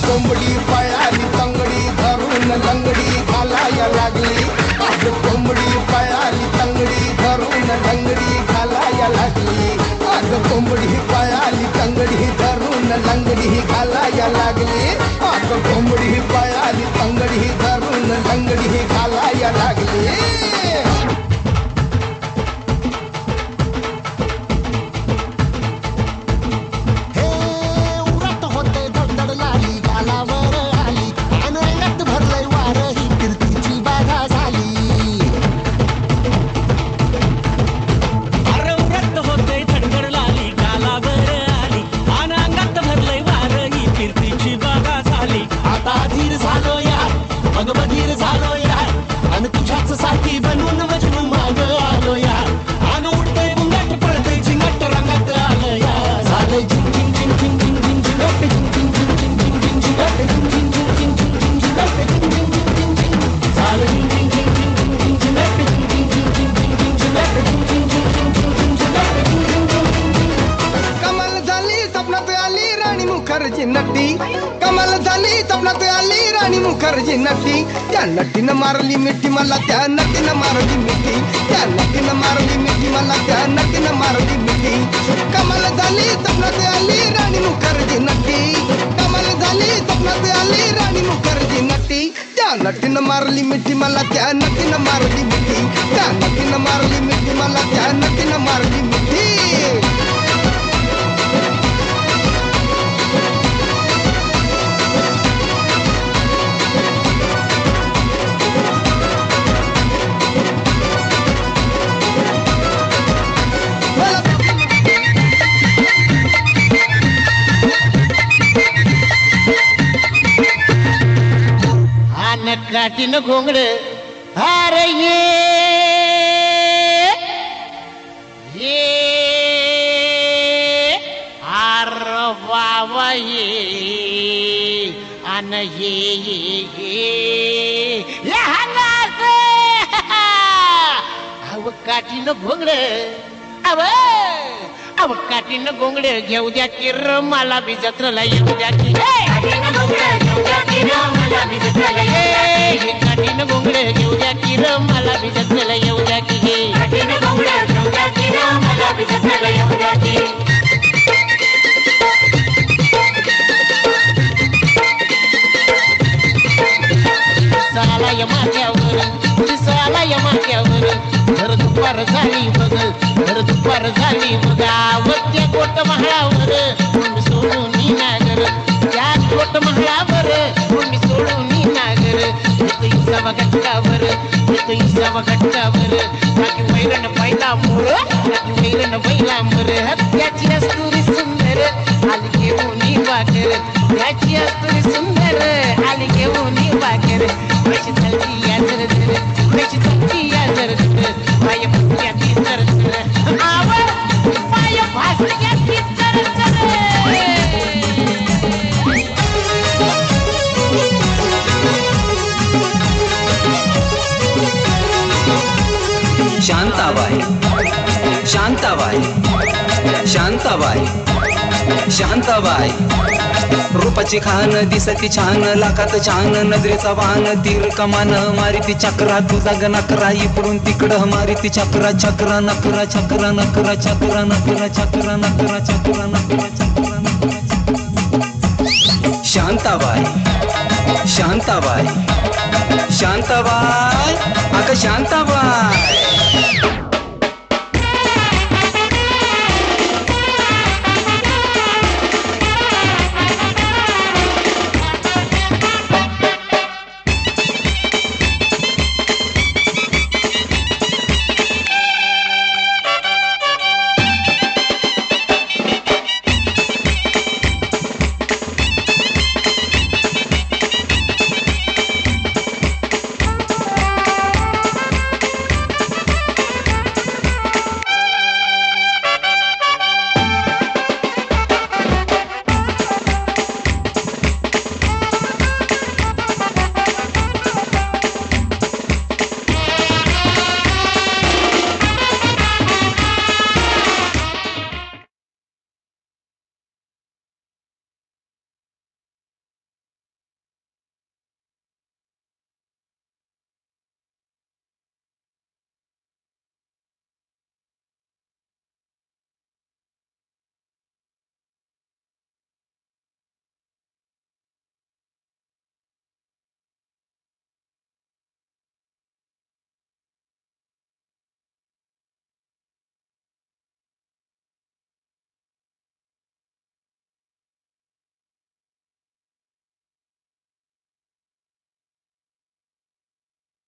कोंबडी पळाली तंगडी धरून लंगडी घालाया लागली. आज कोंबडी पळाली तंगडी धरून लंगडी घालाया लागली. आज कोंबडी पळाली तंगडी धरून लंगडी घालाया लागली. आज कोंबडी पळाली तंगडी धरून लंगडी घालाया लागली. बधीर झालो यार आणि तुझ्याच साठी बनवून मजनू माग आलो यार. आणि उडतय बुंगाट पडतय झिंगाट रंगात आलं यार. झालंय झिंग झिंग झिंग झिंग झिंग झिंग झिंगाट झिंग झिंग झिंग झिंग झिंग झिंग झिंगाट झिंग झिंग झिंग झिंग झिंग झिंग झिंगाट झिंग झिंग झिंग झिंग झिंग. झालं झिंग झिंग झिंग झिंग झिंग झिंग झिंगाट झिंग झिंग झिंग झिंग झिंग झिंग झिंगाट झिंग झिंग झिंग झिंग झिंग झिंग झिंगाट झिंग झिंग झिंग झिंग झिंग. कमाल झाली स्वप्नात आली राणी मुखर्जी नटी. कमाल झाली स्वप्नात आली राणी मुखर्जी नटी. त्या नटीनं मारली मिठी मला, त्या नटीनं मारली मिठी. त्या नटीनं मारली मिठी मला, त्या नटीनं मारली मिठी. कमाल झाली स्वप्नात आली राणी मुखर्जी नटी. कमाल झाली स्वप्नात आली राणी मुखर्जी नटी. त्या नटीनं मारली मिठी मला, त्या नटीनं मारली मिठी. त्या नटीनं मारली मिठी मला, त्या नटीनं मारली मिठी. काठीन घोंगड अरे ये आर बाबा ये अन ये अव काठीन घोंगड अव काठीन घोंगड घेऊ द्या की र मला बी जत्रला येऊ द्या की. काठीन घोंगड घेऊ द्या की र मला बी जत्रला येऊ द्या की. सालाय माथ्यावर घर दुपार झाली बघ, घर दुपार झाली बघा. त्या कोट महाळावर मी सोडून नागर, त्या कोट महाळावर मी सोडून नागर. येतो इसावा घटकावर, येतो इसावा घटकावर. बाकी वैरण पहिला मोर, बाकी वैरण पहिला मोर. त्याची अस्तुरी सुंदर आली घेऊन वाकर, त्याची अस्तुरी सुंदर आली घेऊन वाकर. कशी चालती या जर जर, कशी चालती या जर जर. पाय फुटल्या ती जर जर, आवड पाय भासल्या ती जर जर. शांताबाई शांताबाई शांताबाई शांताबाई. रूपाची खान दिसती छान, लाखात छान नजरेचा वाहन. तीर कमान मारिती चक्रा, तुझा ग नकरा इकडून तिकडं मारिती चक्रा. चक्रा नकरा चक्रा नकरा चक्रा नकरा चक्रा नकरा चक्रा नकरा चक्रा नकरा. शांताबाई शांताबाई शांताबाई अगं शांताबाई.